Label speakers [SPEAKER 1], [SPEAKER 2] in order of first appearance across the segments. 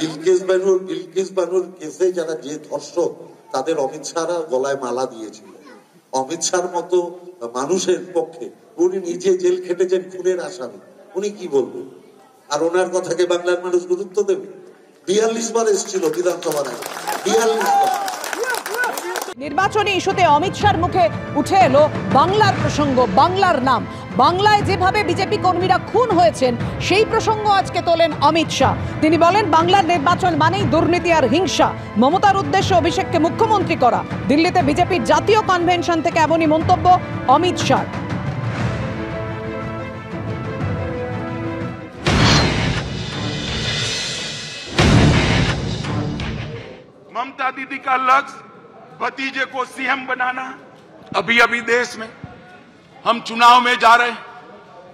[SPEAKER 1] বিলকিস বানুর কেসে যারা যে ধর্ষক তাদের অমিত শাহরা গলায় মালা দিয়েছিল। অমিত শাহর মতো মানুষের পক্ষে উনি নিজে জেল খেটেছেন খুনের আসামি, উনি কি বলবেন? আর ওনার কথাকে বাংলার মানুষ গুরুত্ব দেবে? 42 বার এসেছিল বিধানসভায়, 42 বার।
[SPEAKER 2] নির্বাচনী ইস্যুতে অমিত শাহর মুখে উঠে এলো বাংলার প্রসঙ্গ, বাংলার নাম। বাংলায় যেভাবে বিজেপি কর্মীরা খুন হয়েছেন সেই প্রসঙ্গ আজকে তোলেন অমিত শাহ। তিনি বলেন বাংলার নির্বাচন মানেই দুর্নীতি আর হিংসা। মমতার উদ্দেশ্যে অভিষেককে মুখ্যমন্ত্রী করা। দিল্লিতে বিজেপির জাতীয় কনভেনশন থেকে এমনই মন্তব্য অমিত শাহ।
[SPEAKER 3] ममता दीदी का लक्ष्य भतीजे को सीएम बनाना। अभी अभी देश में हम चुनाव में जा रहे हैं,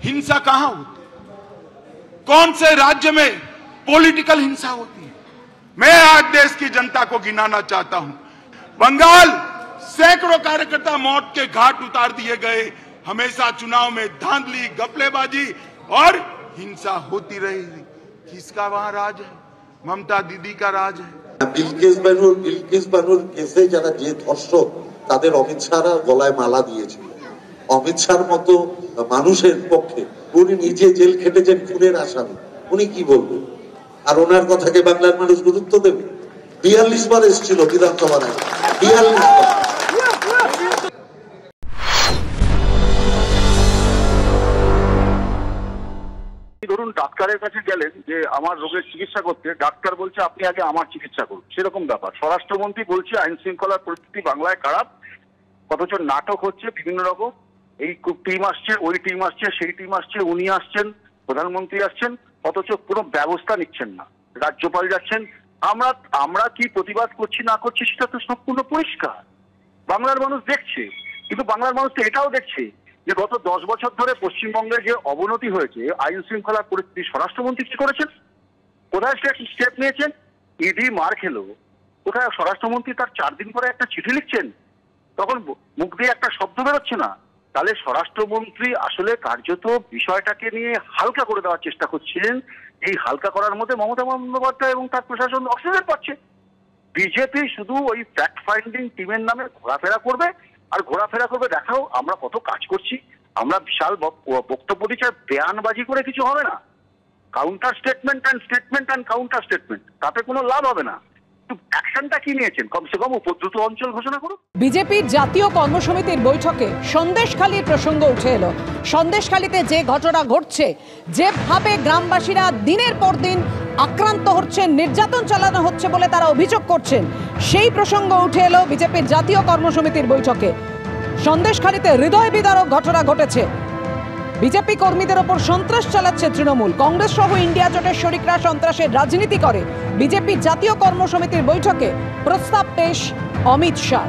[SPEAKER 3] हिंसा कहां होती है? कौन से राज्य में पॉलिटिकल हिंसा होती है? मैं आज देश की जनता को गिनाना चाहता हूं। बंगाल सैकड़ों कार्यकर्ता मौत के घाट उतार दिए गए। हमेशा चुनाव में धांधली, गपलेबाजी और हिंसा होती रही। किसका वहां राज है? ममता दीदी का राज है।
[SPEAKER 1] বিলকিস বানুর কেসে যারা যে ধর্ষক তাদের অমিত শাহরা গলায় মালা দিয়েছিল। অমিত শাহর মতো মানুষের পক্ষে উনি নিজে জেল খেটেছেন খুনের আসামি, উনি কি বলবেন? আর ওনার কথাকে বাংলার মানুষ গুরুত্ব দেবে? 42 বার এসেছিল বিধানসভায়, 42 বার।
[SPEAKER 4] ধরুন ডাক্তারের কাছে গেলেন যে আমার রোগের চিকিৎসা করতে, ডাক্তার বলছে আপনি আগে আমার চিকিৎসা করুন, সেরকম ব্যাপার। স্বরাষ্ট্রমন্ত্রী বলছে আইন শৃঙ্খলার পরিস্থিতি বাংলায় খারাপ, অথচ নাটক হচ্ছে বিভিন্ন রকম। এই টিম আসছে, ওই টিম আসছে, সেই টিম আসছে, উনি আসছেন, প্রধানমন্ত্রী আসছেন, অথচ কোনো ব্যবস্থা নিচ্ছেন না। রাজ্যপাল যাচ্ছেন। আমরা কি প্রতিবাদ করছি না করছি সেটা তো সম্পূর্ণ পরিষ্কার, বাংলার মানুষ দেখছে। কিন্তু বাংলার মানুষ তো এটাও দেখছে যে গত 10 বছর ধরে পশ্চিমবঙ্গের যে অবনতি হয়েছে আইন শৃঙ্খলার পরিস্থিতি, স্বরাষ্ট্রমন্ত্রী কি করেছেন? কোথায় স্টেপ নিয়েছেন? ইডি মার খেলো, কোথায় স্বরাষ্ট্রমন্ত্রী তার 4 দিন পরে একটা চিঠি লিখছেন, তখন মুখ দিয়ে একটা শব্দ বেরোচ্ছে না। তাহলে স্বরাষ্ট্রমন্ত্রী আসলে কার্যত বিষয়টাকে নিয়ে হালকা করে দেওয়ার চেষ্টা করছিলেন। এই হালকা করার মধ্যে মমতা বন্দ্যোপাধ্যায় এবং তার প্রশাসন অক্সিজেন পাচ্ছে। বিজেপি শুধু ওই ফ্যাক্ট ফাইন্ডিং টিমের নামে ঘোরাফেরা করবে আর ঘোরাফেরা করবে, দেখাও আমরা কত কাজ করছি, আমরা বিশাল বক্তব্য দিচ্ছি। বেয়ানবাজি করে কিছু হবে না। Counter statement and counter statement, তাতে কোনো লাভ হবে না। অ্যাকশনটা কি নিয়েছেন? কমসে কম উপদ্রুত অঞ্চল ঘোষণা করুন।
[SPEAKER 2] বিজেপির জাতীয় কর্মসমিতির বৈঠকে সন্দেশখালীর প্রসঙ্গ উঠে এলো। সন্দেশখালীতে যে ঘটনা ঘটছে, যেভাবে গ্রামবাসীরা দিনের পর দিন আক্রান্ত হচ্ছেন, নির্যাতন চালানো হচ্ছে বলে তারা অভিযোগ করছেন, সেই প্রসঙ্গ উঠে এলো বিজেপির জাতীয় কর্মসমিতির বৈঠকে। সন্দেশখালীতে হৃদয় বিদারক ঘটনা ঘটেছে। বিজেপি কর্মীদের ওপর সন্ত্রাস চালাচ্ছে তৃণমূল। কংগ্রেস সহ ইন্ডিয়া জোটের শরিকরা সন্ত্রাসের রাজনীতি করে। বিজেপির জাতীয় কর্মসমিতির বৈঠকে প্রস্তাব পেশ অমিত শাহ।